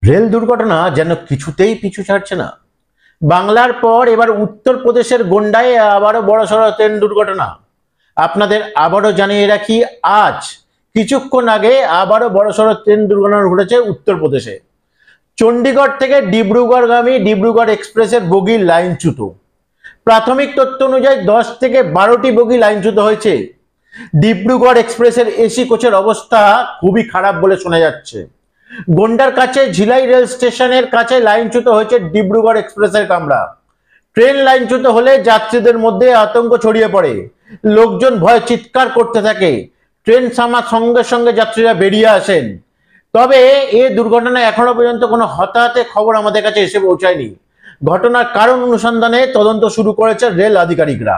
Rail দুর্ঘটনা যেন কিছুতেই পিছু ছাড়ছে না। বাংলার পর এবার উত্তরপ্রদেশের গোন্ডায় আবারও বড়সড় ট্রেন দুর্ঘটনা। আপনাদের আবারও জানিয়ে রাখি, আজ কিছুক্ষণ আগে আবারও বড়সড় ট্রেন দুর্ঘটনা ঘটেছে উত্তরপ্রদেশে। চণ্ডীগড় থেকে ডিব্রুগড়গামী ডিব্রুগড় এক্সপ্রেসের বগি লাইনচ্যুত। প্রাথমিক তথ্য অনুযায়ী 10 থেকে 12টি বগি লাইনচ্যুত হয়েছে। ডিব্রুগড় এক্সপ্রেসের এসি কোচের অবস্থা খুবই খারাপ বলে শোনা যাচ্ছে। গোন্ডার কাছে ঝিলাই রেল স্টেশনের কাছে লাইনচ্যুত হয়েছে ডিব্রুগড় এক্সপ্রেসের কামরা। ট্রেন লাইনচ্যুত হলে যাত্রীদের মধ্যে আতঙ্ক ছড়িয়ে পড়ে, লোকজন ভয়ে চিৎকার করতে থাকে। ট্রেন থামার সঙ্গে সঙ্গে যাত্রীরা বেরিয়ে আসেন। তবে এই দুর্ঘটনায় এখনো পর্যন্ত কোনো হতাহতের খবর আমাদের কাছে এসে পৌঁছায়নি। ঘটনার কারণ অনুসন্ধানে তদন্ত শুরু করেছে রেল আধিকারিকরা।